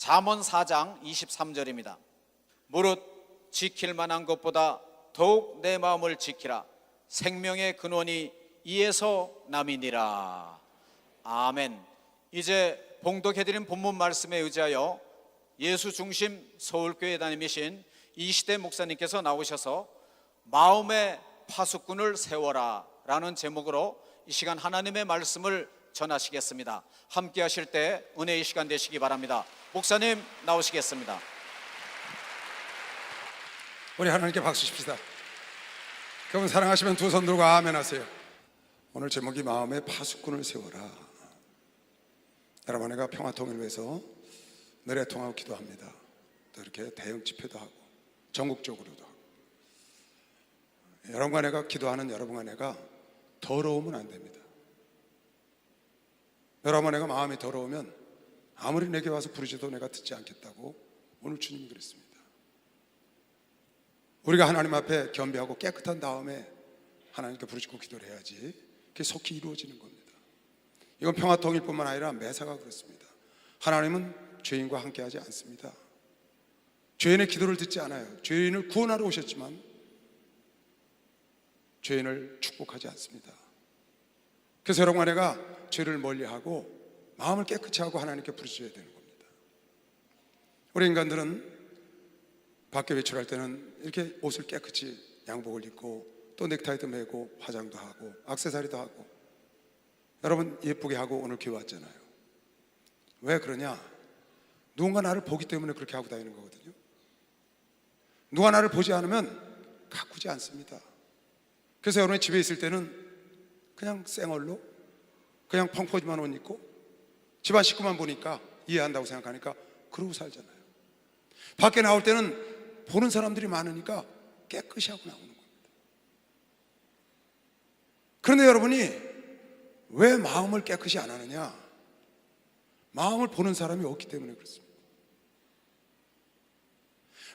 잠언 4장 23절입니다. 무릇 지킬 만한 것보다 더욱 내 마음을 지키라. 생명의 근원이 이에서 남이니라. 아멘. 이제 봉독해드린 본문 말씀에 의지하여 예수 중심 서울교회 담임이신 이시대 목사님께서 나오셔서 마음의 파수꾼을 세워라 라는 제목으로 이 시간 하나님의 말씀을 전하시겠습니다. 함께 하실 때 은혜의 시간 되시기 바랍니다. 목사님 나오시겠습니다. 우리 하나님께 박수 칩시다. 그분 사랑하시면 두 손 들고 아멘 하세요. 오늘 제목이 마음의 파수꾼을 세워라. 여러분, 내가 평화통일을 위해서 노래 통하고 기도합니다. 또 이렇게 대형 집회도 하고 전국적으로도 하고. 여러분과 내가 기도하는 여러분과 내가 더러우면 안 됩니다. 여러분과 내가 마음이 더러우면 아무리 내게 와서 부르셔도 내가 듣지 않겠다고 오늘 주님이 그랬습니다. 우리가 하나님 앞에 겸비하고 깨끗한 다음에 하나님께 부르짖고 기도를 해야지 그게 속히 이루어지는 겁니다. 이건 평화통일뿐만 아니라 매사가 그렇습니다. 하나님은 죄인과 함께하지 않습니다. 죄인의 기도를 듣지 않아요. 죄인을 구원하러 오셨지만 죄인을 축복하지 않습니다. 그래서 여러분과 내가 죄를 멀리하고 마음을 깨끗이 하고 하나님께 부르짖어야 되는 겁니다. 우리 인간들은 밖에 외출할 때는 이렇게 옷을 깨끗이 양복을 입고 또 넥타이도 매고 화장도 하고 액세서리도 하고 여러분 예쁘게 하고 오늘 교회 왔잖아요. 왜 그러냐? 누군가 나를 보기 때문에 그렇게 하고 다니는 거거든요. 누가 나를 보지 않으면 가꾸지 않습니다. 그래서 여러분이 집에 있을 때는 그냥 쌩얼로 그냥 펑퍼짐한 옷 입고 집안 식구만 보니까 이해한다고 생각하니까 그러고 살잖아요. 밖에 나올 때는 보는 사람들이 많으니까 깨끗이 하고 나오는 겁니다. 그런데 여러분이 왜 마음을 깨끗이 안 하느냐? 마음을 보는 사람이 없기 때문에 그렇습니다.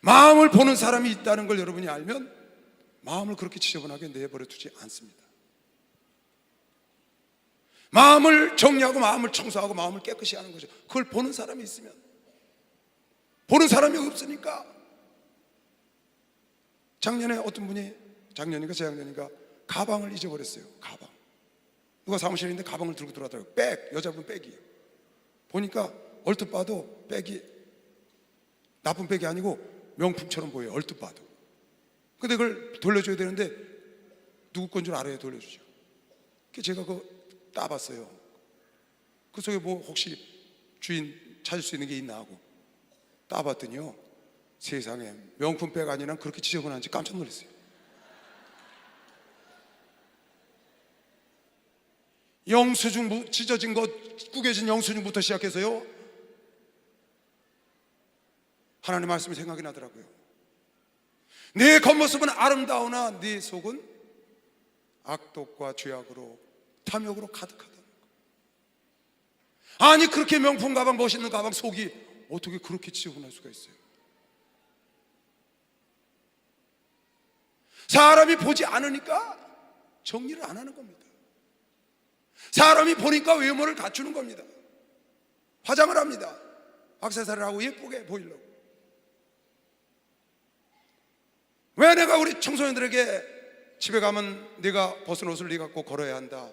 마음을 보는 사람이 있다는 걸 여러분이 알면 마음을 그렇게 지저분하게 내버려 두지 않습니다. 마음을 정리하고 마음을 청소하고 마음을 깨끗이 하는 거죠. 그걸 보는 사람이 있으면. 보는 사람이 없으니까. 작년에 어떤 분이 작년인가 재작년인가 가방을 잊어버렸어요. 가방. 누가 사무실에 있는데 가방을 들고 들어왔더라고요. 백, 여자분 백이에요. 보니까 얼핏 봐도 백이 나쁜 백이 아니고 명품처럼 보여요. 얼핏 봐도. 근데 그걸 돌려줘야 되는데 누구 건 줄 알아야 돌려주죠. 그래서 제가 그거 따봤어요. 그 속에 뭐 혹시 주인 찾을 수 있는 게 있나 하고 따봤더니요, 세상에 명품 백 아니란 그렇게 지저분한지 깜짝 놀랐어요. 영수증 찢어진 것, 구겨진 영수증부터 시작해서요, 하나님 말씀이 생각이 나더라고요. 네 겉모습은 아름다우나 네 속은 악독과 죄악으로 탐욕으로 가득하다는 거. 아니 그렇게 명품 가방, 멋있는 가방 속이 어떻게 그렇게 지저분할 수가 있어요? 사람이 보지 않으니까 정리를 안 하는 겁니다. 사람이 보니까 외모를 갖추는 겁니다. 화장을 합니다. 액세서리를 하고 예쁘게 보이려고. 왜 내가 우리 청소년들에게 집에 가면 네가 벗은 옷을 네가 꼭 걸어야 한다.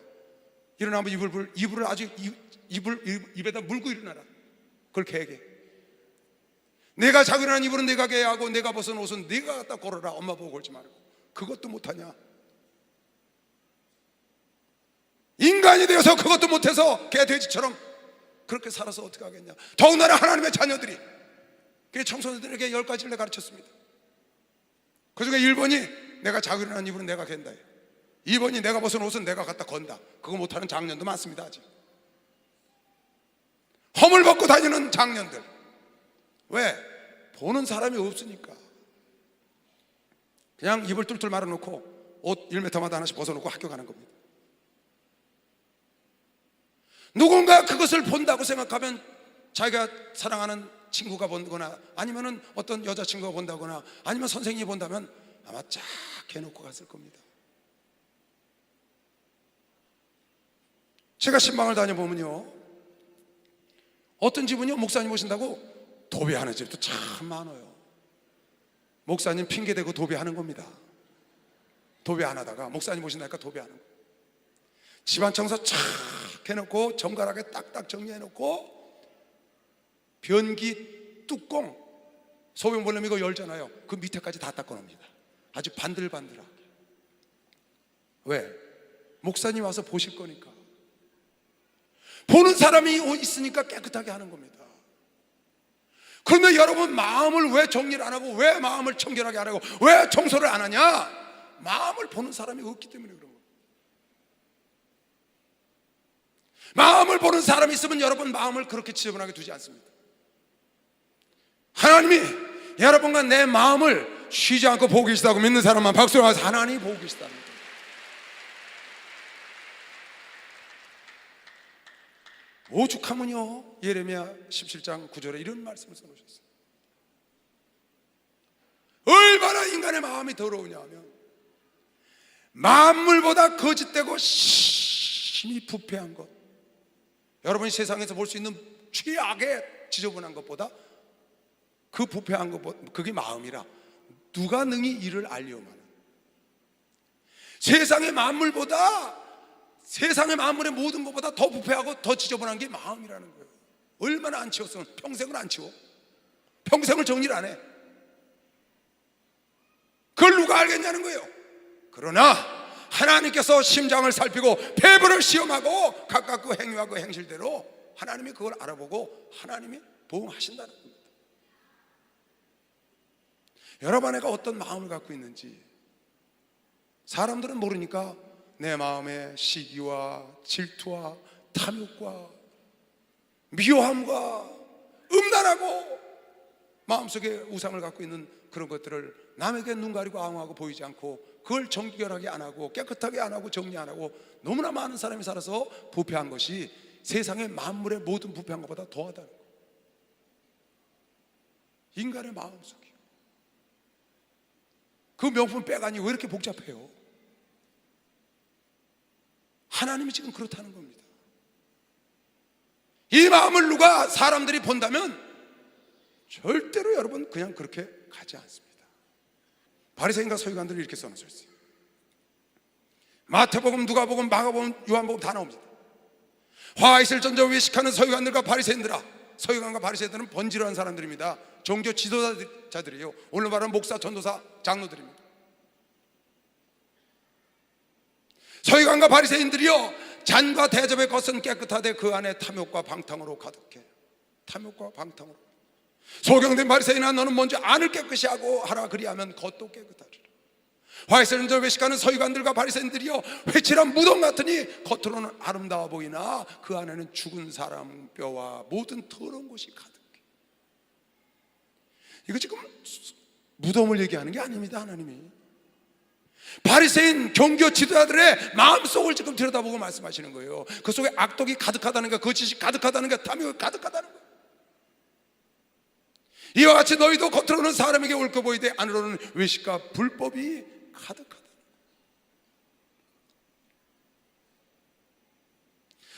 일어나면 이불을 아주 입에다 물고 일어나라. 그렇게 얘기해. 내가 자고 일어난 이불은 네가 개야 하고 내가 벗은 옷은 네가 갖다 걸어라. 엄마 보고 걸지 말고. 그것도 못하냐? 인간이 되어서 그것도 못해서 개 돼지처럼 그렇게 살아서 어떻게 하겠냐? 더군다나 하나님의 자녀들이. 그래서 청소년들에게 10가지를 내가 가르쳤습니다. 그중에 1번이 내가 자고 일어난 이불은 내가 갠다. 2번이 내가 벗은 옷은 내가 갖다 건다. 그거 못하는 장년도 많습니다. 아직 허물 벗고 다니는 장년들. 왜? 보는 사람이 없으니까. 그냥 입을 뚫뚫 말아놓고 옷 1m마다 하나씩 벗어놓고 학교 가는 겁니다. 누군가 그것을 본다고 생각하면 자기가 사랑하는 친구가 본다거나 아니면 어떤 여자친구가 본다거나 아니면 선생님이 본다면 아마 쫙 해놓고 갔을 겁니다. 제가 신방을 다녀보면요, 어떤 집은요 목사님 오신다고 도배하는 집도 참 많아요. 목사님 핑계대고 도배하는 겁니다. 도배 안 하다가 목사님 오신다니까 도배하는 거예요. 집안 청소 착 해놓고 정갈하게 딱딱 정리해놓고 변기 뚜껑 소변볼렘 이거 열잖아요. 그 밑에까지 다 닦아놓습니다. 아주 반들반들하게. 왜? 목사님 와서 보실 거니까. 보는 사람이 있으니까 깨끗하게 하는 겁니다. 그런데 여러분, 마음을 왜 정리를 안 하고, 왜 마음을 청결하게 안 하고, 왜 청소를 안 하냐? 마음을 보는 사람이 없기 때문에 그런 거예요. 마음을 보는 사람이 있으면 여러분 마음을 그렇게 지저분하게 두지 않습니다. 하나님이 여러분과 내 마음을 쉬지 않고 보고 계시다고 믿는 사람만 박수를 하면서 하나님이 보고 계시다는 거예요. 오죽하면요, 예레미야 17장 9절에 이런 말씀을 써놓으셨어요. 얼마나 인간의 마음이 더러우냐 하면 만물보다 거짓되고 심히 부패한 것, 여러분이 세상에서 볼 수 있는 최악의 지저분한 것보다 그 부패한 것, 그게 마음이라 누가 능히 이를 알리오마는. 세상의 만물보다, 세상의 만물의 모든 것보다 더 부패하고 더 지저분한 게 마음이라는 거예요. 얼마나 안 치웠으면 평생을 안 치워? 평생을 정리를 안 해. 그걸 누가 알겠냐는 거예요. 그러나 하나님께서 심장을 살피고 폐부를 시험하고 각각 그 행위와 그 행실대로 하나님이 그걸 알아보고 하나님이 보응하신다는 겁니다. 여러분 안에가 어떤 마음을 갖고 있는지 사람들은 모르니까 내 마음에 시기와 질투와 탐욕과 미워함과 음란하고 마음속에 우상을 갖고 있는 그런 것들을 남에게 눈 가리고 앙호하고 보이지 않고 그걸 정결하게 안 하고 깨끗하게 안 하고 정리 안 하고 너무나 많은 사람이 살아서 부패한 것이 세상의 만물의 모든 부패한 것보다 더하다는 거예요. 인간의 마음속이요. 그 명품 빼가니 왜 이렇게 복잡해요? 하나님이 지금 그렇다는 겁니다. 이 마음을 누가 사람들이 본다면 절대로 여러분 그냥 그렇게 가지 않습니다. 바리새인과 서기관들이 이렇게 써놓으셨어요. 마태복음, 누가복음, 마가복음, 요한복음 다 나옵니다. 화 있을 전저 외식하는 서기관들과 바리새인들아. 서기관과 바리새인들은 번지르한 사람들입니다. 종교 지도자들이에요. 오늘 말하는 목사, 전도사, 장로들입니다. 서기관과 바리새인들이요, 잔과 대접의 것은 깨끗하되 그 안에 탐욕과 방탕으로 가득해. 탐욕과 방탕으로. 소경된 바리새인아, 너는 먼저 안을 깨끗이 하고 하라. 그리하면 겉도 깨끗하리라. 화에서는 저 외식하는 서기관들과 바리새인들이요, 회칠한 무덤 같으니 겉으로는 아름다워 보이나 그 안에는 죽은 사람 뼈와 모든 더러운 것이 가득해. 이거 지금 무덤을 얘기하는 게 아닙니다. 하나님이 바리새인 종교 지도자들의 마음속을 지금 들여다보고 말씀하시는 거예요. 그 속에 악독이 가득하다는 거, 거짓이 가득하다는 거, 탐욕이 가득하다는 거. 이와 같이 너희도 겉으로는 사람에게 옳게 보이되 안으로는 외식과 불법이 가득하다.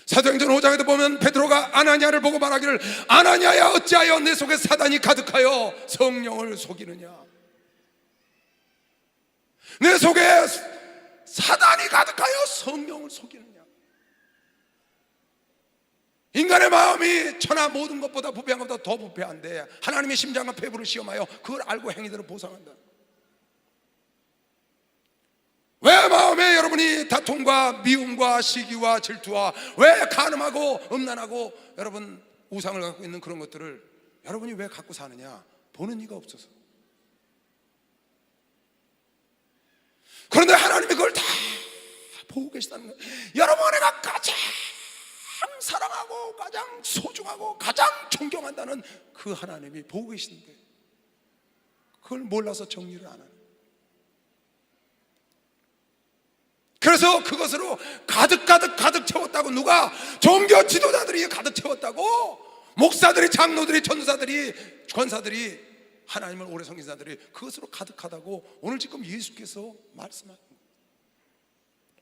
사도행전 5장에도 보면 베드로가 아나니아를 보고 말하기를, 아나니아야, 어찌하여 내 속에 사단이 가득하여 성령을 속이느냐. 내 속에 사단이 가득하여 성령을 속이느냐. 인간의 마음이 천하 모든 것보다 부패한 것보다 더 부패한데 하나님의 심장과 폐부를 시험하여 그걸 알고 행위대로 보상한다. 왜 마음에 여러분이 다툼과 미움과 시기와 질투와 왜 간음하고 음란하고 여러분 우상을 갖고 있는 그런 것들을 여러분이 왜 갖고 사느냐? 보는 이가 없어서. 그런데 하나님이 그걸 다 보고 계시다는 거예요. 여러분 안에가 가장 사랑하고 가장 소중하고 가장 존경한다는 그 하나님이 보고 계신데 그걸 몰라서 정리를 안 하는 거예요. 그래서 그것으로 가득 채웠다고, 누가? 종교 지도자들이 가득 채웠다고, 목사들이, 장로들이, 전도사들이, 권사들이, 하나님을 오래 섬긴 자들이 그것으로 가득하다고 오늘 지금 예수께서 말씀하는 거예요.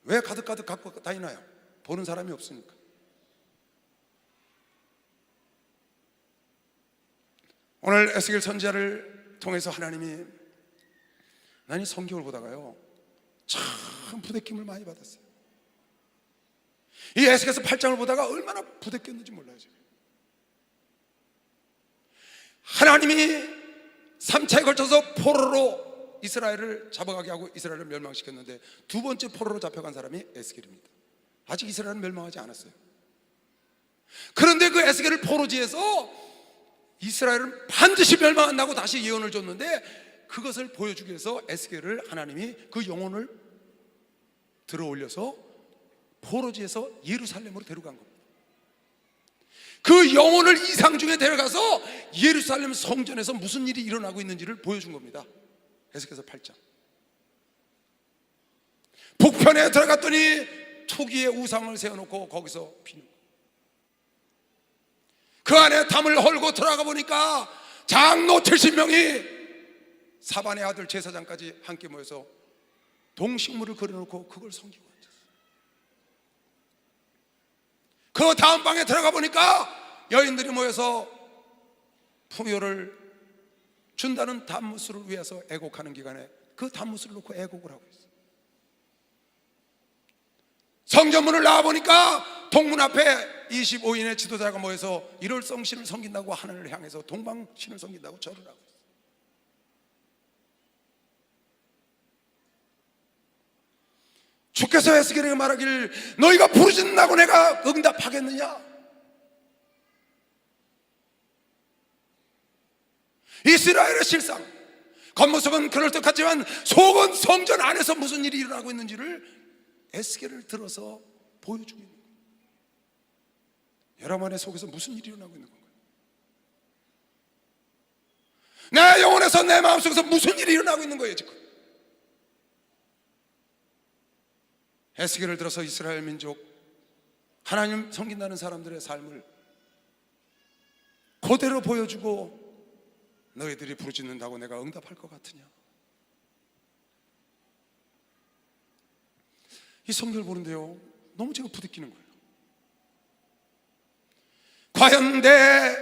왜 가득 갖고 다니나요? 보는 사람이 없으니까. 오늘 에스겔 선지자를 통해서 하나님이, 나는 이 성경을 보다가요 참 부대낌을 많이 받았어요. 이 에스겔서 8장을 보다가 얼마나 부대꼈는지 몰라요. 지금 하나님이 3차에 걸쳐서 포로로 이스라엘을 잡아가게 하고 이스라엘을 멸망시켰는데, 두 번째 포로로 잡혀간 사람이 에스겔입니다. 아직 이스라엘은 멸망하지 않았어요. 그런데 그 에스겔을 포로지에서 이스라엘은 반드시 멸망한다고 다시 예언을 줬는데, 그것을 보여주기 위해서 에스겔을 하나님이 그 영혼을 들어 올려서 포로지에서 예루살렘으로 데려간 겁니다. 그 영혼을 이상중에 데려가서 예루살렘 성전에서 무슨 일이 일어나고 있는지를 보여준 겁니다. 에스겔서 8장. 북편에 들어갔더니 투기의 우상을 세워놓고 거기서 피는, 그 안에 담을 헐고 들어가 보니까 장로 70명이 사반의 아들 제사장까지 함께 모여서 동식물을 그려놓고 그걸 섬기고 앉았어요. 그 다음 방에 들어가 보니까 여인들이 모여서 풍요를 준다는 단무스를 위해서 애곡하는 기간에 그 단무스를 놓고 애곡을 하고 있어요. 성전문을 나와보니까 동문 앞에 25인의 지도자가 모여서 일월성신을 섬긴다고 하늘을 향해서 동방신을 섬긴다고 절을 하고 있어요. 주께서 에스겔에게 말하기를, 너희가 부르짖는다고 내가 응답하겠느냐? 이스라엘의 실상, 겉모습은 그럴듯하지만 속은 성전 안에서 무슨 일이 일어나고 있는지를 에스겔을 들어서 보여주고 있는 거예요. 여러분의 속에서 무슨 일이 일어나고 있는 건가요? 내 영혼에서, 내 마음속에서 무슨 일이 일어나고 있는 거예요 지금? 에스겔을 들어서 이스라엘 민족, 하나님 섬긴다는 사람들의 삶을 그대로 보여주고, 너희들이 부르짖는다고 내가 응답할 것 같으냐? 이 성경을 보는데요 너무 제가 부딪히는 거예요. 과연 내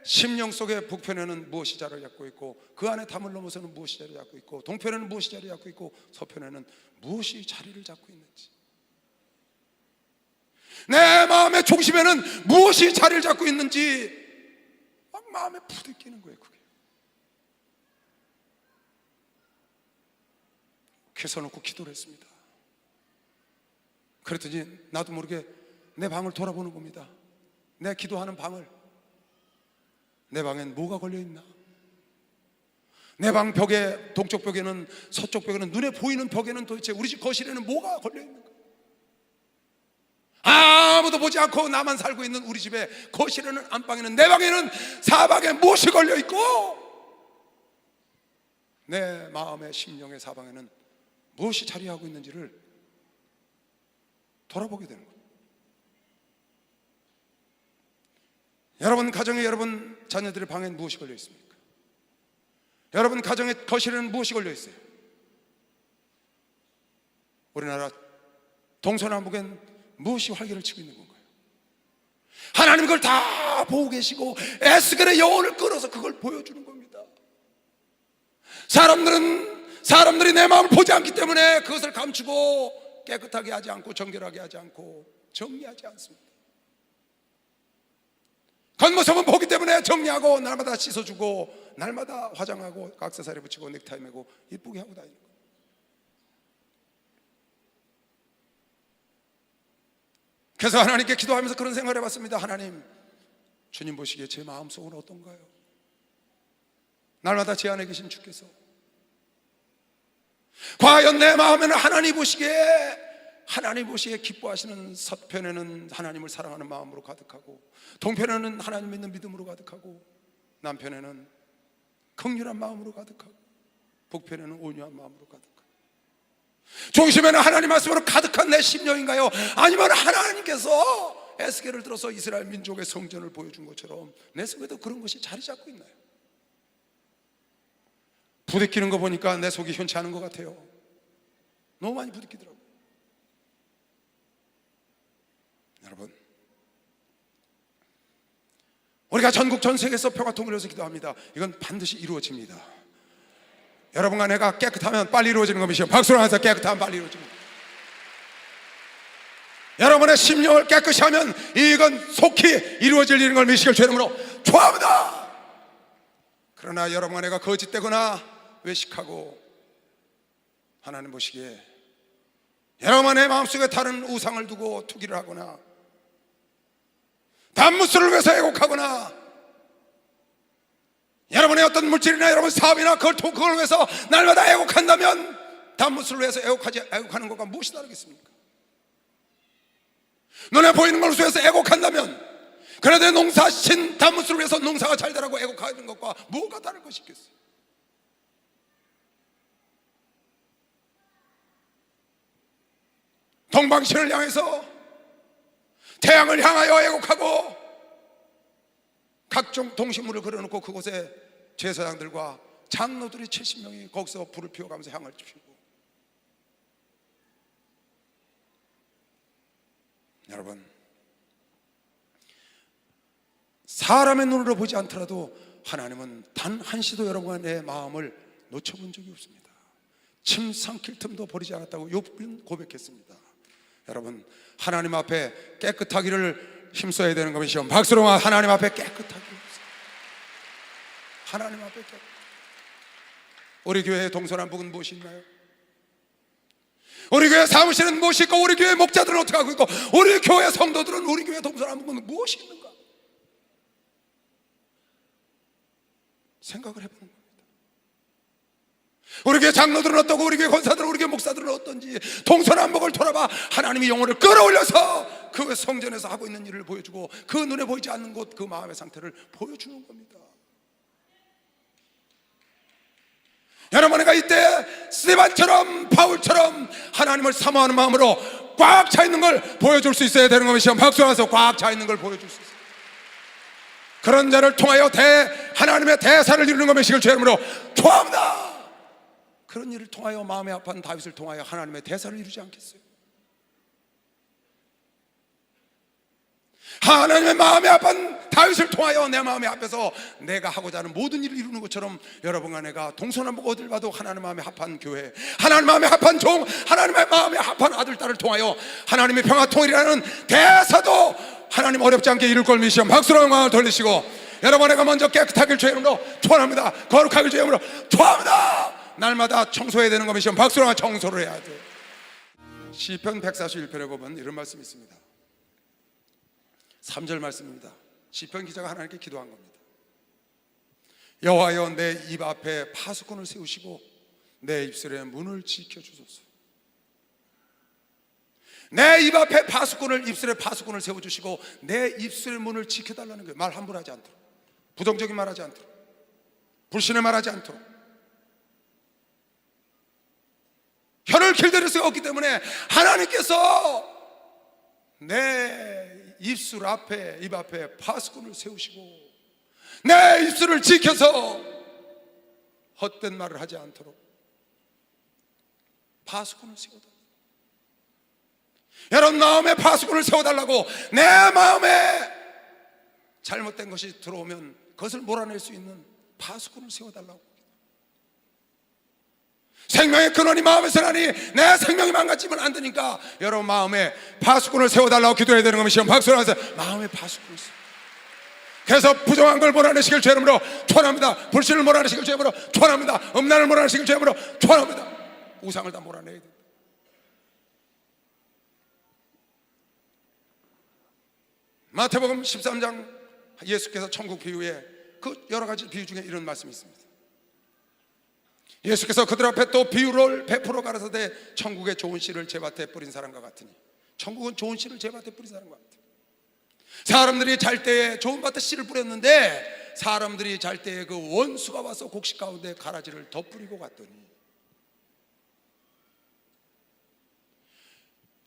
심령 속에 북편에는 무엇이 자리를 잡고 있고, 그 안에 담을 넘어서는 무엇이 자리를 잡고 있고, 동편에는 무엇이 자리를 잡고 있고, 서편에는 무엇이 자리를 잡고 있는지, 내 마음의 중심에는 무엇이 자리를 잡고 있는지 막 마음에 부딪히는 거예요. 그게 켜서 놓고 기도를 했습니다. 그랬더니 나도 모르게 내 방을 돌아보는 겁니다. 내 기도하는 방을, 내 방엔 뭐가 걸려있나? 내 방 벽에, 동쪽 벽에는, 서쪽 벽에는, 눈에 보이는 벽에는 도대체 우리 집 거실에는 뭐가 걸려있는가? 아무도 보지 않고 나만 살고 있는 우리 집에 거실에는, 안방에는, 내 방에는, 사방에 무엇이 걸려있고, 내 마음의 심령의 사방에는 무엇이 자리하고 있는지를 돌아보게 되는 거예요. 여러분 가정에, 여러분 자녀들의 방엔 무엇이 걸려 있습니까? 여러분 가정의 거실에는 무엇이 걸려 있어요? 우리나라 동서남북엔 무엇이 활개를 치고 있는 건가요? 하나님 그걸 다 보고 계시고 에스겔의 영혼을 끌어서 그걸 보여주는 겁니다. 사람들이 내 마음을 보지 않기 때문에 그것을 감추고 깨끗하게 하지 않고 정결하게 하지 않고 정리하지 않습니다. 겉모습은 보기 때문에 정리하고 날마다 씻어주고 날마다 화장하고 액세서리 붙이고 넥타이 매고 이쁘게 하고 다니는 거예요. 그래서 하나님께 기도하면서 그런 생각을 해봤습니다. 하나님, 주님 보시기에 제 마음속은 어떤가요? 날마다 제 안에 계신 주께서 과연 내 마음에는 하나님 보시기에 기뻐하시는 서편에는 하나님을 사랑하는 마음으로 가득하고, 동편에는 하나님 믿는 믿음으로 가득하고, 남편에는 긍휼한 마음으로 가득하고, 북편에는 온유한 마음으로 가득하고, 중심에는 하나님 말씀으로 가득한 내 심령인가요? 아니면 하나님께서 에스겔을 들어서 이스라엘 민족의 성전을 보여준 것처럼 내 속에도 그런 것이 자리 잡고 있나요? 부딪히는 거 보니까 내 속이 현치 않은 것 같아요. 너무 많이 부딪히더라고요. 여러분, 우리가 전국 전 세계에서 평화 통일을 위해서 기도합니다. 이건 반드시 이루어집니다. 여러분과 내가 깨끗하면 빨리 이루어지는 것이요, 박수를 하면서 깨끗하면 빨리 이루어집니다. 여러분의 심령을 깨끗이 하면 이건 속히 이루어질 일인 걸 믿으시길 주의 이름으로 축원합니다. 그러나 여러분과 내가 거짓되거나 외식하고 하나님 보시기에 여러분의 마음속에 다른 우상을 두고 투기를 하거나 단무술을 위해서 애곡하거나 여러분의 어떤 물질이나 여러분 사업이나 그걸 위해서 날마다 애곡한다면 단무술을 위해서 애곡하는 것과 무엇이 다르겠습니까? 눈에 보이는 것을 위해서 애곡한다면 그런데 농사신 단무술을 위해서 농사가 잘 되라고 애곡하는 것과 뭐가 다를 것이 있겠어요? 동방신을 향해서 태양을 향하여 애곡하고 각종 동식물을 그려놓고 그곳에 제사장들과 장로들이 70명이 거기서 불을 피워가면서 향을 피우고, 여러분, 사람의 눈으로 보지 않더라도 하나님은 단 한시도 여러분과 내 마음을 놓쳐본 적이 없습니다. 침 삼킬 틈도 버리지 않았다고 욥은 고백했습니다. 여러분, 하나님 앞에 깨끗하기를 힘써야 되는 것이요, 박수로 하나님 앞에 깨끗하기를 힘써. 하나님 앞에 깨끗. 우리 교회의 동서남북은 무엇이 있나요? 우리 교회 사무실은 무엇이 있고 우리 교회 목자들은 어떻게 하고 있고 우리 교회 성도들은 우리 교회 동서남북은 무엇이 있는가 생각을 해보는 겁니다. 우리 교회 장로들은 어떻고 우리 교회 권사들은, 우리 교회 목사들은 어떤지 동서남북을 돌아봐 하나님이 영혼을 끌어올려서 그 성전에서 하고 있는 일을 보여주고 그 눈에 보이지 않는 곳 그 마음의 상태를 보여주는 겁니다. 여러분과 이때 스데반처럼 바울처럼 하나님을 사모하는 마음으로 꽉 차 있는 걸 보여줄 수 있어야 되는 것이요, 박수하면서 꽉 차 있는 걸 보여줄 수 있어요. 그런 자를 통하여 하나님의 대사를 이루는 것이길 주의 이름으로 축원합니다. 그런 일을 통하여 마음에 아픈 다윗을 통하여 하나님의 대사를 이루지 않겠어요? 하나님의 마음에 아픈 다윗을 통하여 내 마음에 앞에서 내가 하고자 하는 모든 일을 이루는 것처럼 여러분과 내가 동서남북 어딜 봐도 하나님 마음에 합한 교회, 하나님 마음에 합한 종, 하나님의 마음에 합한 아들, 딸을 통하여 하나님의 평화 통일이라는 대사도 하나님 어렵지 않게 이룰 걸 믿으시오. 박수로 영광을 돌리시고, 여러분, 내가 먼저 깨끗하길 주의 이름으로 축원합니다. 거룩하길 주의 이름으로 축원합니다. 날마다 청소해야 되는 것이시오. 박수로 청소를 해야 돼요. 시편 141편에 보면 이런 말씀이 있습니다. 3절 말씀입니다. 시편 기자가 하나님께 기도한 겁니다. 여호와여, 내 입 앞에 파수꾼을 세우시고 내 입술의 문을 지켜주소서. 내 입 앞에 입술에 파수꾼을 세워주시고 내 입술의 문을 지켜달라는 거예요. 말 함부로 하지 않도록, 부정적인 말 하지 않도록, 불신의 말 하지 않도록. 혀를 길들일 수가 없기 때문에 하나님께서 내 입 앞에 파수꾼을 세우시고 내 입술을 지켜서 헛된 말을 하지 않도록 파수꾼을 세워달라고. 여러분, 마음에 파수꾼을 세워달라고. 내 마음에 잘못된 것이 들어오면 그것을 몰아낼 수 있는 파수꾼을 세워달라고. 생명의 근원이 마음에서 나니 내 생명이 망가지면 안 되니까 여러분 마음에 파수꾼을 세워달라고 기도해야 되는 것이요, 박수를 하면서 마음에 파수꾼을 세워. 그래서 부정한 걸 몰아내시길 주의 이름으로 축원합니다. 불신을 몰아내시길 주의 이름으로 축원합니다. 음란을 몰아내시길 주의 이름으로 축원합니다. 우상을 다 몰아내야 됩니다. 마태복음 13장 예수께서 천국 비유에 그 여러 가지 비유 중에 이런 말씀이 있습니다. 예수께서 그들 앞에 또 비유를 베풀어 가라사대 천국에 좋은 씨를 제밭에 뿌린 사람과 같으니, 천국은 좋은 씨를 제밭에 뿌린 사람과 같으니, 사람들이 잘 때에 좋은 밭에 씨를 뿌렸는데 사람들이 잘 때에 그 원수가 와서 곡식 가운데 가라지를 덧뿌리고 갔더니,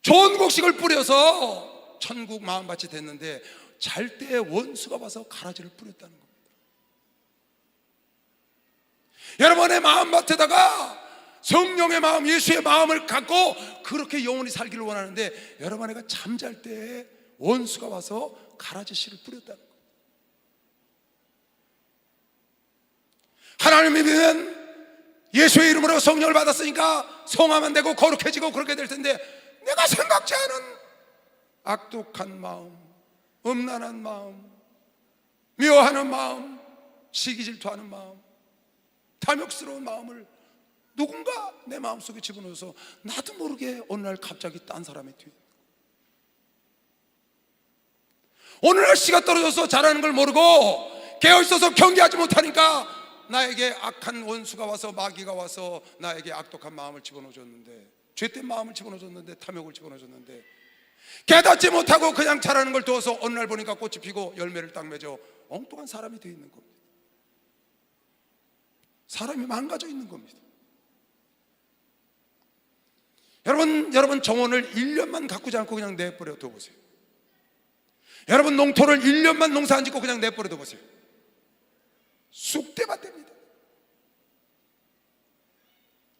좋은 곡식을 뿌려서 천국 마음밭이 됐는데 잘 때에 원수가 와서 가라지를 뿌렸다는 겁니다. 여러분의 마음밭에다가 성령의 마음, 예수의 마음을 갖고 그렇게 영원히 살기를 원하는데 여러분가 잠잘 때에 원수가 와서 가라지 씨를 뿌렸다는 거예요. 하나님이 믿으면 예수의 이름으로 성령을 받았으니까 성하면 되고 거룩해지고 그렇게 될 텐데, 내가 생각지 않은 악독한 마음, 음란한 마음, 미워하는 마음, 시기 질투하는 마음, 탐욕스러운 마음을 누군가 내 마음속에 집어넣어서 나도 모르게 어느 날 갑자기 딴 사람이 뒤에, 어느 날 씨가 떨어져서 자라는 걸 모르고 깨어있어서 경계하지 못하니까 나에게 악한 원수가 와서, 마귀가 와서 나에게 악독한 마음을 집어넣어줬는데, 죄된 마음을 집어넣어줬는데, 탐욕을 집어넣어줬는데, 깨닫지 못하고 그냥 자라는 걸 두어서 어느 날 보니까 꽃이 피고 열매를 딱 맺어 엉뚱한 사람이 되어 있는 겁니다. 사람이 망가져 있는 겁니다. 여러분 정원을 1년만 가꾸지 않고 그냥 내버려 둬보세요. 여러분 농토를 1년만 농사 안 짓고 그냥 내버려 둬보세요. 쑥대밭 됩니다.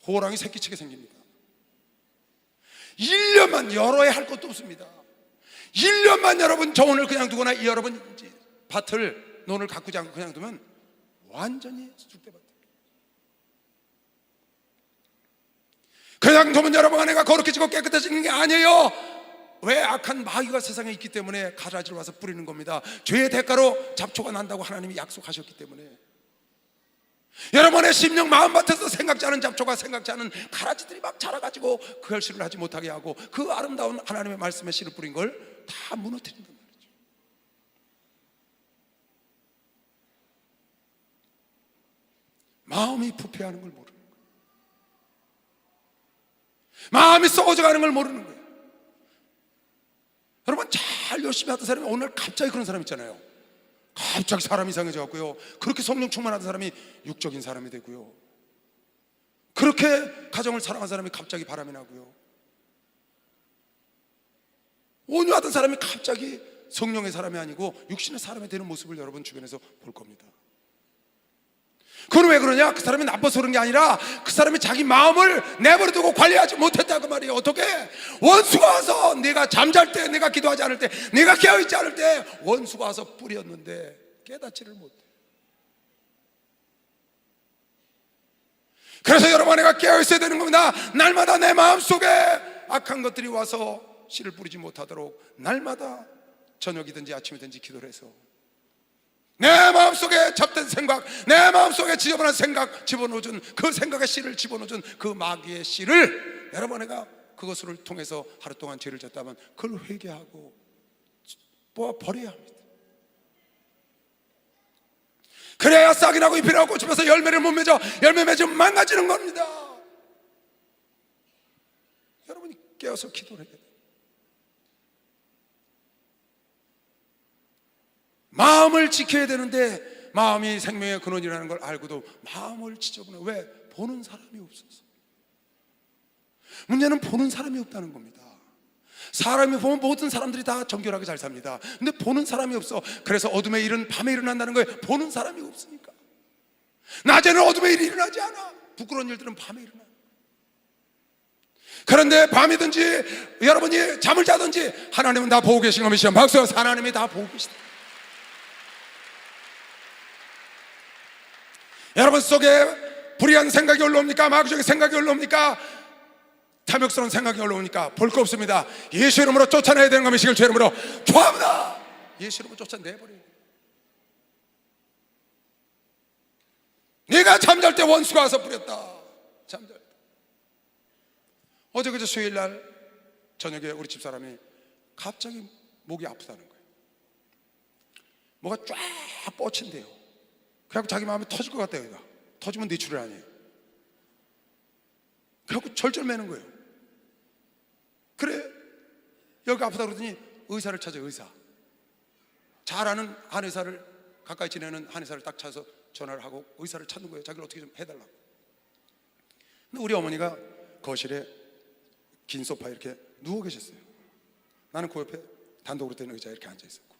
호랑이 새끼치게 생깁니다. 1년만, 여러 해 할 것도 없습니다. 1년만 여러분 정원을 그냥 두거나 여러분 밭을, 논을 가꾸지 않고 그냥 두면 완전히 쑥대밭. 그냥 두면 여러분 안에가 거룩해지고 깨끗해지는 게 아니에요. 왜? 악한 마귀가 세상에 있기 때문에 가라지를 와서 뿌리는 겁니다. 죄의 대가로 잡초가 난다고 하나님이 약속하셨기 때문에. 여러분의 심령 마음밭에서 생각지 않은 잡초가, 생각지 않은 가라지들이 막 자라가지고 그 결실을 하지 못하게 하고, 그 아름다운 하나님의 말씀에 씨를 뿌린 걸 다 무너뜨린단 말이죠. 마음이 부패하는 걸 모르는 거예요. 마음이 썩어져가는 걸 모르는 거예요. 여러분 잘 열심히 하던 사람이 오늘 갑자기 그런 사람 있잖아요. 갑자기 사람이 이상해져 갖고요, 그렇게 성령 충만하던 사람이 육적인 사람이 되고요, 그렇게 가정을 사랑한 사람이 갑자기 바람이 나고요, 온유하던 사람이 갑자기 성령의 사람이 아니고 육신의 사람이 되는 모습을 여러분 주변에서 볼 겁니다. 그건 왜 그러냐? 그 사람이 나빠서 그런 게 아니라 그 사람이 자기 마음을 내버려두고 관리하지 못했다 그 말이에요. 어떻게? 원수가 와서, 내가 잠잘 때, 내가 기도하지 않을 때, 내가 깨어있지 않을 때 원수가 와서 뿌렸는데 깨닫지를 못해. 그래서 여러분 내가 깨어있어야 되는 겁니다. 날마다 내 마음속에 악한 것들이 와서 씨를 뿌리지 못하도록 날마다 저녁이든지 아침이든지 기도를 해서 내 마음속에 잡된 생각, 내 마음속에 지저분한 생각 집어넣어준, 그 생각의 씨를 집어넣어준 그 마귀의 씨를 여러분 내가 그것을 통해서 하루 동안 죄를 졌다면 그걸 회개하고 버려야 합니다. 그래야 싹이 나고 잎이 나고 꽃이 펴서 열매를 못 맺어, 열매 맺으면 망가지는 겁니다. 여러분이 깨어서 기도를 해야 돼요. 마음을 지켜야 되는데 마음이 생명의 근원이라는 걸 알고도 마음을 지저분해. 왜? 보는 사람이 없어서. 문제는 보는 사람이 없다는 겁니다. 사람이 보면 모든 사람들이 다 정결하게 잘 삽니다. 근데 보는 사람이 없어. 그래서 어둠의 일은 밤에 일어난다는 거예요. 보는 사람이 없으니까. 낮에는 어둠의 일이 일어나지 않아. 부끄러운 일들은 밤에 일어나. 그런데 밤이든지 여러분이 잠을 자든지 하나님은 다 보고 계신 겁니다. 박수. 하나님이 다 보고 계시다. 여러분 속에 불의한 생각이 올라옵니까? 마귀적인 생각이 올라옵니까? 탐욕스러운 생각이 올라오니까 볼 거 없습니다. 예수 이름으로 쫓아내야 되는 겁니다. 주 이름으로 좋아합니다. 예수 이름으로 쫓아내버려요. 네가 잠잘 때 원수가 와서 뿌렸다. 잠잘 때. 어제 그저 수요일 날 저녁에 우리 집사람이 갑자기 목이 아프다는 거예요. 뭐가 쫙 뻗친대요. 그래갖고 자기 마음이 터질 것 같대요. 얘가 터지면 뇌출혈 아니에요. 그래갖고 절절매는 거예요. 그래 여기 아프다 그러더니 의사를 찾아요. 의사, 잘 아는 한의사를, 가까이 지내는 한의사를 딱 찾아서 전화를 하고 의사를 찾는 거예요. 자기를 어떻게 좀 해달라고. 근데 우리 어머니가 거실에 긴 소파에 이렇게 누워 계셨어요. 나는 그 옆에 단독으로 된 의자에 이렇게 앉아 있었고,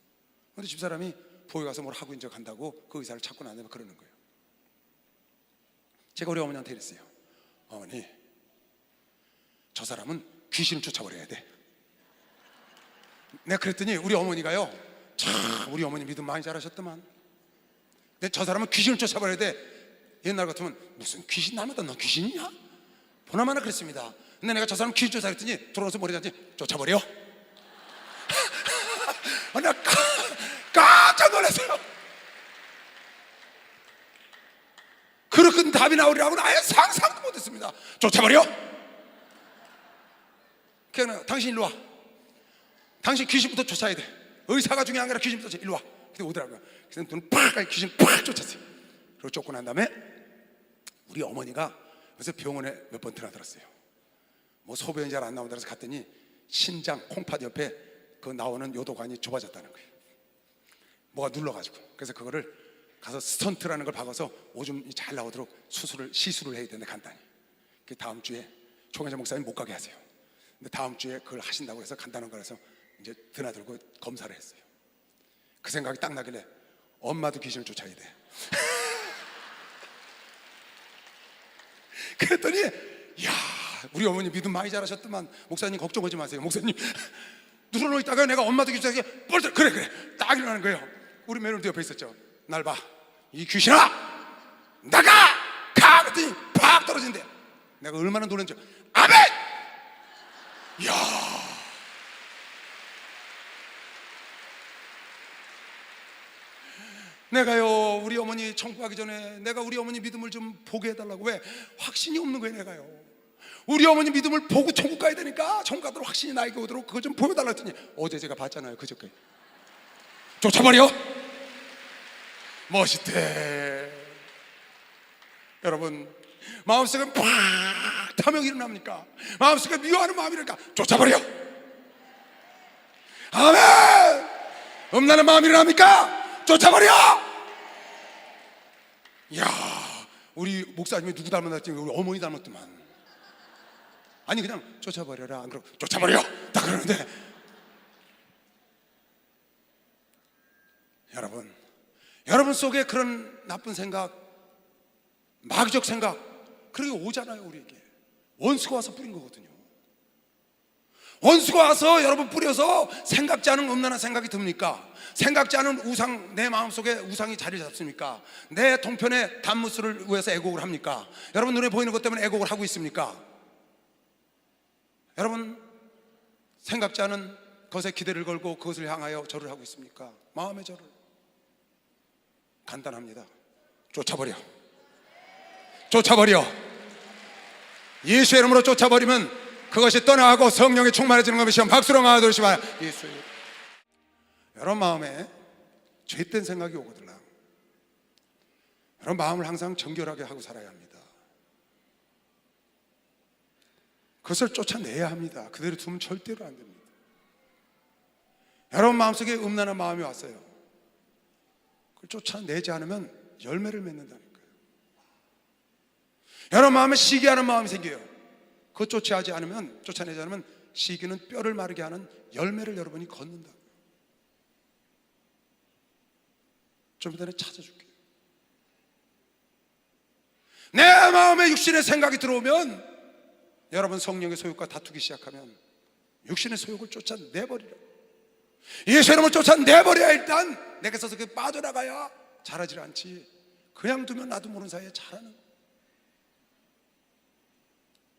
근데 집사람이 보여 가서 뭘 하고 이제 간다고 그 의사를 찾고 나면 그러는 거예요. 제가 우리 어머니한테 이랬어요. 어머니, 저 사람은 귀신을 쫓아버려야 돼. 내가 그랬더니 우리 어머니가요, 참 우리 어머니 믿음 많이 잘하셨더만. 근데 저 사람은 귀신을 쫓아버려야 돼. 옛날 같으면 무슨 귀신 닮았다, 너 귀신이냐? 보나마나 그랬습니다. 근데 내가 저 사람 귀신 쫓아했더니 돌아와서 머리 잡지 쫓아버려. 내가 깜짝 놀랐어요. 그렇게 답이 나오리라고는 아예 상상도 못했습니다. 쫓아버려. 그냥 당신 일로 와. 당신 귀신부터 쫓아야 돼. 의사가 중요한 게 아니라 귀신부터 쫓아. 일로 와. 근데 오더라고요. 그래서 눈 팍, 귀신 팍 쫓았어요. 그리고 쫓고 난 다음에 우리 어머니가 그래서 병원에 몇 번 드나들었어요. 뭐 소변이 잘 안 나온다 해서 갔더니 신장 콩팥 옆에 그 나오는 요도관이 좁아졌다는 거예요. 뭐가 눌러가지고. 그래서 그거를 가서 스턴트라는 걸 박아서 오줌이 잘 나오도록 시술을 해야 되는데 간단히. 그 다음 주에 총회장 목사님 못 가게 하세요. 근데 다음 주에 그걸 하신다고 해서 간단한 거라서 이제 드나들고 검사를 했어요. 그 생각이 딱 나길래 엄마도 귀신을 쫓아야 돼. 그랬더니 야, 우리 어머니 믿음 많이 잘하셨더만. 목사님 걱정하지 마세요. 목사님 누르러 있다가 내가 엄마도 귀신에게 뻘떡 그래 딱 일어나는 거예요. 우리 매너도 옆에 있었죠. 날 봐, 이 귀신아 나가! 가! 그랬더니 팍 떨어진대. 내가 얼마나 놀랐는지. 아멘! 이야, 내가요 우리 어머니 천국 가기 전에 내가 우리 어머니 믿음을 좀 보게 해달라고. 왜? 확신이 없는 거예요. 내가요 우리 어머니 믿음을 보고 천국 가야 되니까 천국 가도록 확신이 나에게 오도록 그거 좀 보여달라 했더니 어제 제가 봤잖아요. 그저께 쫓아버려. 멋있대. 여러분 마음속에 팍 탐욕이 일어납니까? 마음속에 미워하는 마음이 일어나니까 쫓아버려. 아멘. 음란한 마음이 일어납니까? 쫓아버려. 이야, 우리 목사님이 누구 닮았지? 우리 어머니 닮았더만. 아니 그냥 쫓아버려라. 안 그러고 쫓아버려 딱 그러는데, 여러분 속에 그런 나쁜 생각, 마귀적 생각 그렇게 오잖아요. 우리에게 원수가 와서 뿌린 거거든요. 원수가 와서 여러분 뿌려서 생각지 않은 음란한 생각이 듭니까? 생각지 않은 우상, 내 마음속에 우상이 자리 잡습니까? 내 동편의 단무스를 위해서 애곡을 합니까? 여러분 눈에 보이는 것 때문에 애곡을 하고 있습니까? 여러분 생각지 않은 것에 기대를 걸고 그것을 향하여 절을 하고 있습니까? 마음의 절을. 간단합니다. 쫓아버려. 예수의 이름으로 쫓아버리면 그것이 떠나가고 성령이 충만해지는 것이면 박수로 나와주시면 예수. 여러분 마음에 죄된 생각이 오거든요. 여러분 마음을 항상 정결하게 하고 살아야 합니다. 그것을 쫓아내야 합니다. 그대로 두면 절대로 안 됩니다. 여러분 마음속에 음란한 마음이 왔어요. 그걸 쫓아내지 않으면 열매를 맺는다니까요. 여러분 마음에 시기하는 마음이 생겨요. 그거 쫓아내지 않으면 시기는 뼈를 마르게 하는 열매를 여러분이 걷는다. 좀 이따 찾아줄게요. 내 마음에 육신의 생각이 들어오면 여러분 성령의 소욕과 다투기 시작하면 육신의 소욕을 쫓아내버리라. 예수의 이름을 쫓아내버려야 일단 내게서 그게 빠져나가야 자라질 않지. 그냥 두면 나도 모르는 사이에 자라는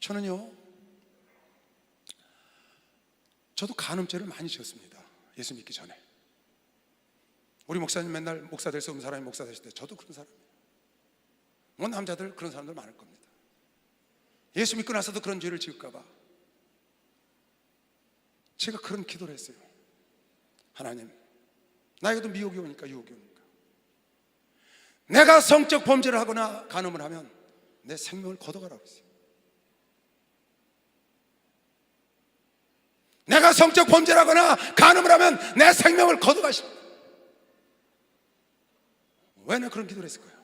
거예요. 저도 간음죄를 많이 지었습니다. 예수 믿기 전에. 우리 목사님 맨날 목사 될 수 없는 사람이 목사 되실 때 저도 그런 사람이에요. 뭐 남자들 그런 사람들 많을 겁니다. 예수 믿고 나서도 그런 죄를 지을까 봐 제가 그런 기도를 했어요. 하나님, 나에게도 미혹이 오니까 유혹이 오니까 내가 성적 범죄를 하거나 간음을 하면 내 생명을 걷어가라고 했어요. 내가 성적 범죄를 하거나 간음을 하면 내 생명을 걷어가십니다. 왜 내가 그런 기도를 했을까요?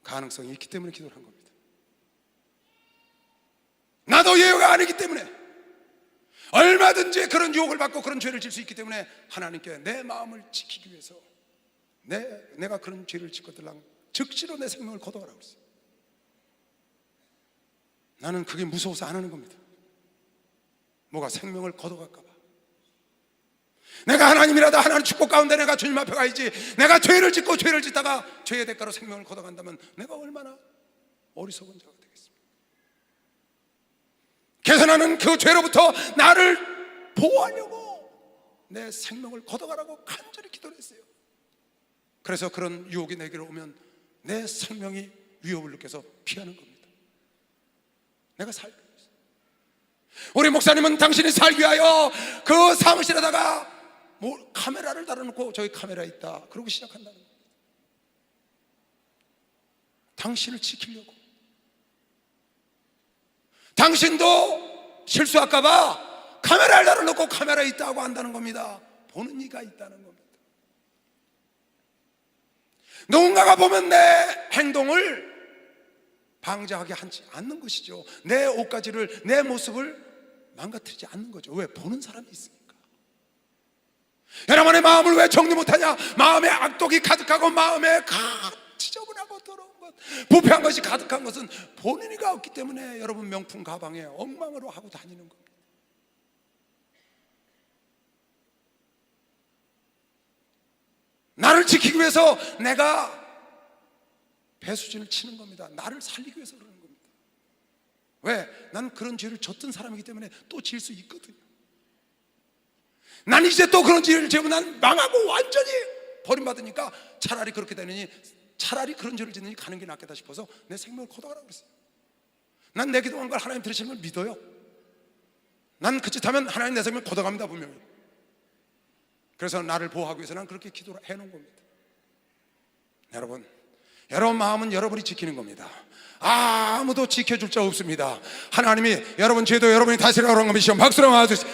가능성이 있기 때문에 기도를 한 겁니다. 나도 예외가 아니기 때문에, 얼마든지 그런 유혹을 받고 그런 죄를 질 수 있기 때문에 하나님께 내 마음을 지키기 위해서 내가 그런 죄를 짓거들랑 즉시로 내 생명을 걷어가라고 했어요. 나는 그게 무서워서 안 하는 겁니다. 뭐가 생명을 걷어갈까 봐. 내가 하나님이라도 하나님 축복 가운데 내가 주님 앞에 가야지. 내가 죄를 짓고 죄를 짓다가 죄의 대가로 생명을 걷어간다면 내가 얼마나 어리석은 자가 되겠습니까? 그래서 나는 그 죄로부터 나를 보호하려고 내 생명을 걷어가라고 간절히 기도를 했어요. 그래서 그런 유혹이 내게로 오면 내 생명이 위협을 느껴서 피하는 겁니다. 내가 살기 위해서. 우리 목사님은 당신이 살기 위하여 그 사무실에다가 카메라를 달아놓고 저기 카메라 있다 그러고 시작한다는 겁니다. 당신을 지키려고. 당신도 실수할까봐 카메라를 달아놓고 카메라 있다고 한다는 겁니다. 보는 이가 있다는 겁니다. 누군가가 보면 내 행동을 방해하게 하지 않는 것이죠. 내 옷가지를, 내 모습을 망가뜨리지 않는 거죠. 왜? 보는 사람이 있으니까. 여러분의 마음을 왜 정리 못하냐? 마음에 악독이 가득하고 마음에 지저분하고 더러운 것, 부패한 것이 가득한 것은 본인이가 없기 때문에 여러분 명품 가방에 엉망으로 하고 다니는 겁니다. 나를 지키기 위해서 내가 배수진을 치는 겁니다. 나를 살리기 위해서 그러는 겁니다. 왜? 난 그런 죄를 졌던 사람이기 때문에 또 질 수 있거든요. 난 이제 또 그런 죄를 지으면 난 망하고 완전히 버림받으니까 차라리 그렇게 되느니, 차라리 그런 죄를 짓느니 가는 게 낫겠다 싶어서 내 생명을 걷어가라고 그랬어요. 난 내 기도한 걸 하나님 들으시는 걸 믿어요. 난 그 짓 하면 하나님 내 생명을 걷어갑니다, 분명히. 그래서 나를 보호하기 위해서 난 그렇게 기도를 해놓은 겁니다. 여러분 마음은 여러분이 지키는 겁니다. 아무도 지켜줄 자 없습니다. 하나님이 여러분 죄도 여러분이 다스리라고 한 것이죠. 박수로 맞아주세요.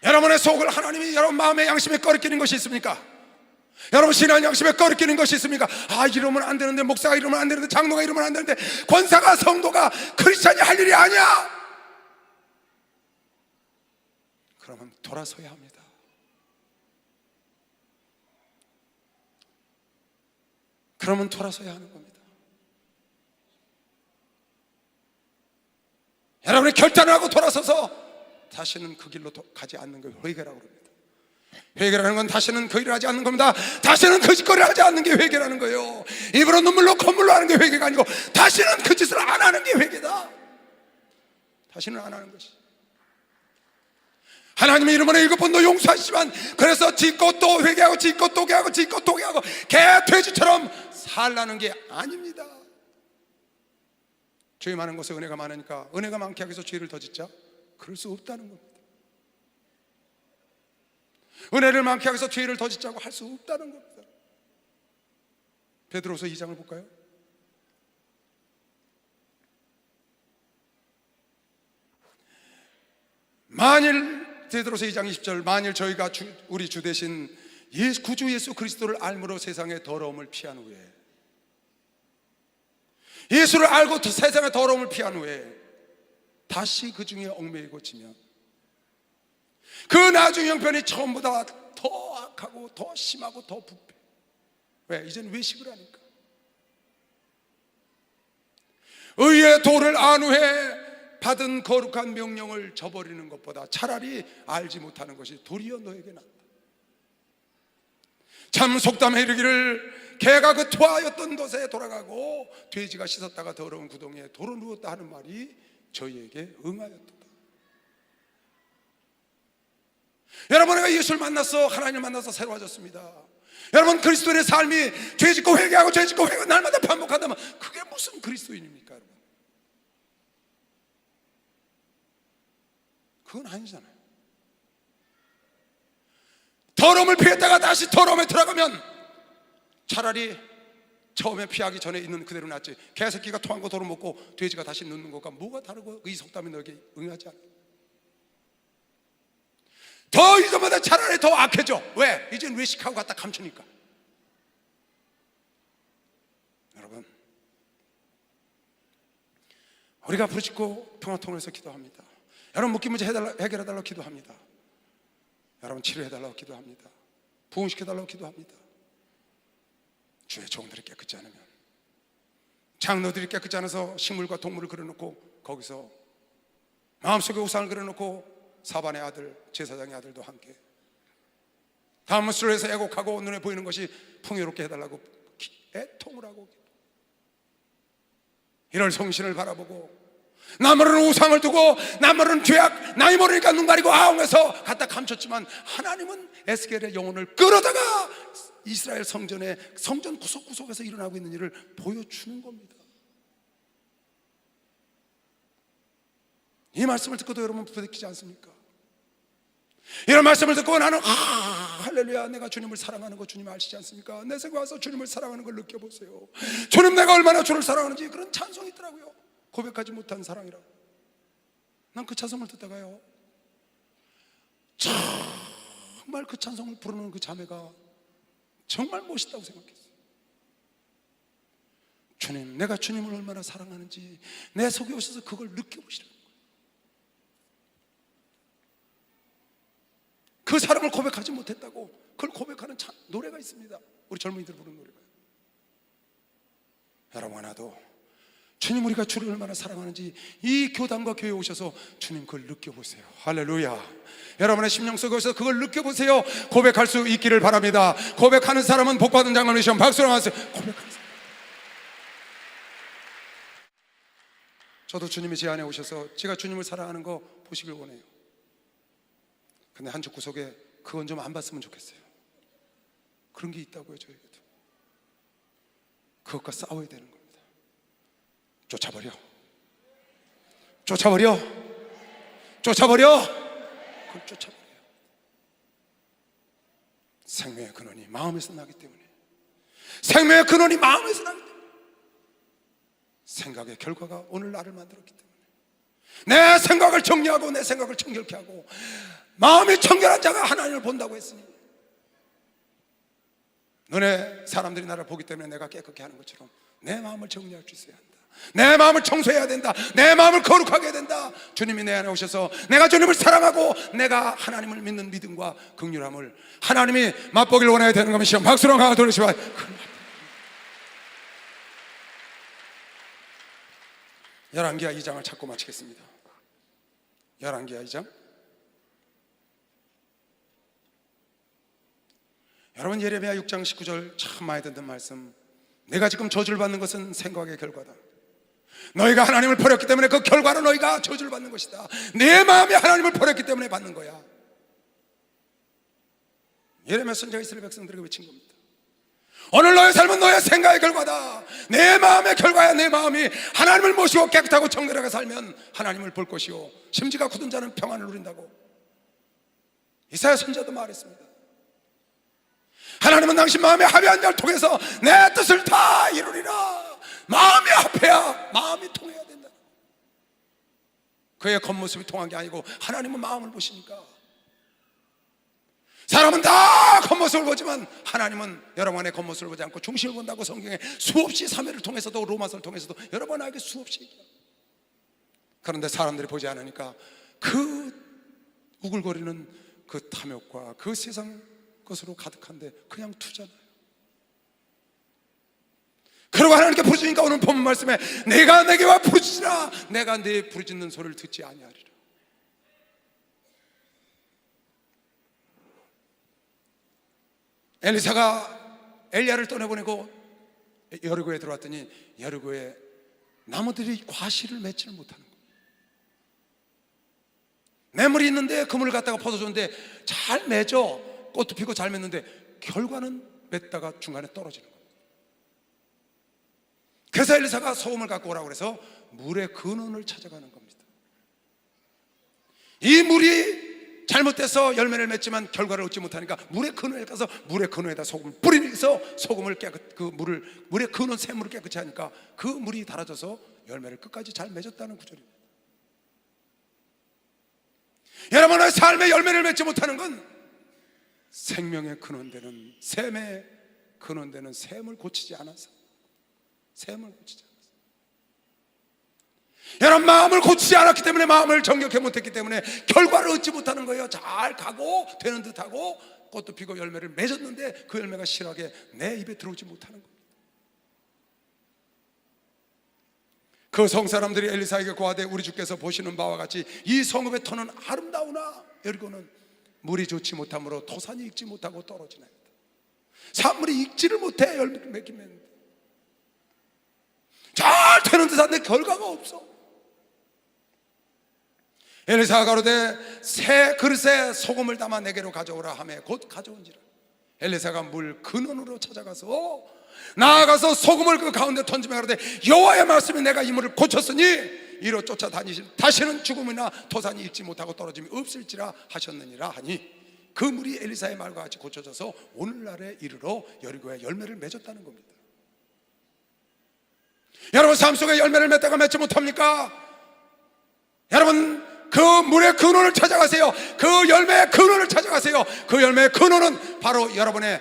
여러분의 속을 하나님이 여러분 마음의 양심에 꺼리끼는 것이 있습니까? 여러분 신앙 양심에 꺼리끼는 것이 있습니까? 이러면 안 되는데, 목사가 이러면 안 되는데, 장로가 이러면 안 되는데, 권사가, 성도가, 크리스찬이 할 일이 아니야. 그러면 돌아서야 합니다. 그러면 돌아서야 하는 겁니다. 여러분이 결단을 하고 돌아서서 다시는 그 길로 가지 않는 걸 회개라고 합니다. 회개라는 건 다시는 그 일을 하지 않는 겁니다. 다시는 그 짓거리를 하지 않는 게 회개라는 거예요. 입으로 눈물로 콧물로 하는 게 회개가 아니고 다시는 그 짓을 안 하는 게 회개다. 다시는 안 하는 것이. 하나님의 이름으로 7번도 용서하시지만, 그래서 짓고 또 회개하고 짓고 또 회개하고 짓고 또 회개하고 개돼지처럼 살라는 게 아닙니다. 죄 많은 곳에 은혜가 많으니까 은혜가 많게 하기 위해서 죄를 더 짓자? 그럴 수 없다는 겁니다. 은혜를 많게 하기 위해서 죄를 더 짓자고 할 수 없다는 겁니다. 베드로서 2장을 볼까요? 만일, 베드로서 2장 20절, 만일 저희가 우리 주 대신 구주 예수 그리스도를 알므로 세상의 더러움을 피한 후에, 예수를 알고 세상의 더러움을 피한 후에 다시 그 중에 얽매이고 지면 그 나중 형편이 처음보다 더 악하고 더 심하고 더 부패. 왜? 이제는 외식을 하니까. 의의 도를 안 후에 받은 거룩한 명령을 저버리는 것보다 차라리 알지 못하는 것이 도리어 너에게 낫다. 참 속담에 이르기를 개가 그 토하였던 곳에 돌아가고 돼지가 씻었다가 더러운 구덩이에 도로 누웠다 하는 말이 저희에게 응하였도다. 여러분과 예수를 만나서, 하나님을 만나서 새로워졌습니다. 여러분 그리스도인의 삶이 죄짓고 회개하고 죄짓고 회개하고 날마다 반복한다면 그게 무슨 그리스도인입니까? 여러분, 그건 아니잖아요. 더러움을 피했다가 다시 더러움에 들어가면 차라리 처음에 피하기 전에 있는 그대로 낫지. 개새끼가 토한 거 도로 먹고 돼지가 다시 눕는 것과 뭐가 다르고 이 속담이 너에게 응하지 않아. 더 이전보다 차라리 더 악해져. 왜? 이젠 외식하고 갖다 감추니까. 여러분, 우리가 부르짖고 평화통일에서 기도합니다. 여러분 묶인 문제 해결해달라고 기도합니다. 여러분 치료해달라고 기도합니다. 부흥시켜달라고 기도합니다. 주의 종들이 깨끗지 않으면, 장로들이 깨끗지 않아서 식물과 동물을 그려놓고 거기서 마음속에 우상을 그려놓고 사반의 아들, 제사장의 아들도 함께 담술에서 애곡하고 눈에 보이는 것이 풍요롭게 해달라고 애통을 하고, 이럴 성신을 바라보고 나 모르는 우상을 두고 나 모르는 죄악, 나이 모르니까 눈 가리고 아웅해서 갖다 감췄지만 하나님은 에스겔의 영혼을 끌어다가 이스라엘 성전 구석구석에서 일어나고 있는 일을 보여주는 겁니다. 이 말씀을 듣고도 여러분 부대끼지 않습니까? 이런 말씀을 듣고 나는 할렐루야, 내가 주님을 사랑하는 거 주님 아시지 않습니까? 내 생각 와서 주님을 사랑하는 걸 느껴보세요. 주님, 내가 얼마나 주를 사랑하는지. 그런 찬송이 있더라고요. 고백하지 못한 사랑이라고. 난 그 찬송을 듣다가요, 정말 그 찬송을 부르는 그 자매가 정말 멋있다고 생각했어요. 주님, 내가 주님을 얼마나 사랑하는지 내 속에 오셔서 그걸 느껴보시라고. 그 사랑을 고백하지 못했다고 그걸 고백하는 노래가 있습니다. 우리 젊은이들 부르는 노래가. 여러분, 하나도 주님, 우리가 주를 얼마나 사랑하는지 이 교단과 교회에 오셔서 주님 그걸 느껴보세요. 할렐루야. 여러분의 심령 속에 오셔서 그걸 느껴보세요. 고백할 수 있기를 바랍니다. 고백하는 사람은 복받은 장관의 시험 박수로 하세요. 고백하는 사람. 저도 주님이 제 안에 오셔서 제가 주님을 사랑하는 거 보시길 원해요. 근데 한 주 구석에 그건 좀 안 봤으면 좋겠어요. 그런 게 있다고요. 저에게도 그것과 싸워야 되는 겁니다. 쫓아버려, 쫓아버려, 쫓아버려. 그걸 쫓아버려요. 생명의 근원이 마음에서 나기 때문에, 생명의 근원이 마음에서 나기 때문에, 생각의 결과가 오늘 나를 만들었기 때문에, 내 생각을 정리하고 내 생각을 청결케 하고 마음이 청결한 자가 하나님을 본다고 했으니, 눈에 사람들이 나를 보기 때문에 내가 깨끗게 하는 것처럼 내 마음을 정리할 수 있어야 한다. 내 마음을 청소해야 된다. 내 마음을 거룩하게 해야 된다. 주님이 내 안에 오셔서 내가 주님을 사랑하고 내가 하나님을 믿는 믿음과 긍휼함을 하나님이 맛보기를 원해야 되는 것이 시험 박수로 강하 돌리시면 열왕기하 2장을 찾고 마치겠습니다. 열왕기하 2장. 여러분, 예레미야 6장 19절 참 많이 듣는 말씀. 내가 지금 저주를 받는 것은 생각의 결과다. 너희가 하나님을 버렸기 때문에 그 결과로 너희가 저주를 받는 것이다. 내 마음이 하나님을 버렸기 때문에 받는 거야. 예레미야 선지자가 이스라엘 백성들에게 외친 겁니다. 오늘 너의 삶은 너의 생각의 결과다. 내 마음의 결과야. 내 마음이 하나님을 모시고 깨끗하고 정결하게 살면 하나님을 볼 것이요 심지가 굳은 자는 평안을 누린다고 이사야 선지자도 말했습니다. 하나님은 당신 마음에 합의한 자를 통해서 내 뜻을 다 이루리라. 마음이 합해야 마음이 통해야 된다. 그의 겉모습이 통한 게 아니고 하나님은 마음을 보시니까. 사람은 다 겉모습을 보지만 하나님은 여러분의 겉모습을 보지 않고 중심을 본다고 성경에 수없이 사면을 통해서도 로마서를 통해서도 여러분에게 수없이 얘기합니다. 그런데 사람들이 보지 않으니까 그 우글거리는 그 탐욕과 그 세상 것으로 가득한데 그냥 투잖아요. 그러고 하나님께 부르짖으니까 오늘 본문 말씀에 내가 내게 와 부르짖으라. 내가 네 부르짖는 소리를 듣지 아니하리라. 엘리사가 엘리야를 떠내보내고 여리고에 들어왔더니 여리고에 나무들이 과실을 맺지를 못하는 거예요. 매물이 있는데 그물을 갖다가 퍼서줬는데 잘 맺어. 꽃도 피고 잘 맺는데 결과는 맺다가 중간에 떨어지는 거예요. 그래서 엘리사가 소금을 갖고 오라고 해서 물의 근원을 찾아가는 겁니다. 이 물이 잘못돼서 열매를 맺지만 결과를 얻지 못하니까 물의 근원에 가서 물의 근원에다 소금을 뿌리면서 소금을 물의 근원 샘물을 깨끗이 하니까 그 물이 달아져서 열매를 끝까지 잘 맺었다는 구절입니다. 여러분의 삶의 열매를 맺지 못하는 건 생명의 근원되는 샘의 근원되는 샘을 고치지 않아서, 샘을 고치지 않아서, 여러분 마음을 고치지 않았기 때문에, 마음을 정결케 못했기 때문에 결과를 얻지 못하는 거예요. 잘 가고 되는 듯하고 꽃도 피고 열매를 맺었는데 그 열매가 실하게 내 입에 들어오지 못하는 겁니다. 그 성사람들이 엘리사에게 고하되 우리 주께서 보시는 바와 같이 이 성읍의 터는 아름다우나 여리고는 물이 좋지 못하므로 토산이 익지 못하고 떨어지나이다. 산물이 익지를 못해 열매를 맺기면 잘 되는 듯한데 결과가 없어. 엘리사가 가로되 새 그릇에 소금을 담아 내게로 가져오라 하매 곧 가져온지라. 엘리사가 물 근원으로 찾아가서 나아가서 소금을 그 가운데 던지며 가로되 여호와의 말씀이 내가 이 물을 고쳤으니 이로 쫓아다니실 다시는 죽음이나 토산이 익지 못하고 떨어짐이 없을지라 하셨느니라 하니 그 물이 엘리사의 말과 같이 고쳐져서 오늘날에 이르러 여리고에 열매를 맺었다는 겁니다. 여러분 삶 속에 열매를 맺다가 맺지 못합니까? 여러분 그 물의 근원을 찾아가세요. 그 열매의 근원을 찾아가세요. 그 열매의 근원은 바로 여러분의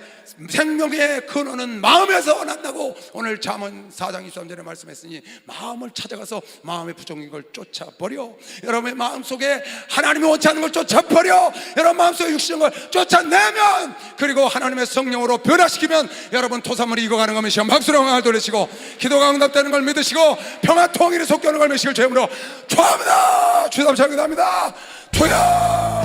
생명의 근원은 마음에서 난다고 오늘 잠언 4장 23절에 말씀했으니 마음을 찾아가서 마음의 부정인 걸 쫓아버려. 여러분의 마음속에 하나님이 원치 않는 걸 쫓아버려. 여러분 마음속에 육신인 걸 쫓아내면 그리고 하나님의 성령으로 변화시키면 여러분 토사물이 익어가는 걸 믿으시고 박수로 응을 돌리시고 기도가 응답되는 걸 믿으시고 평화 통일이 솟겨오는 걸 믿으시길 주님으로 축원합니다. 주님 감사합니다. 주여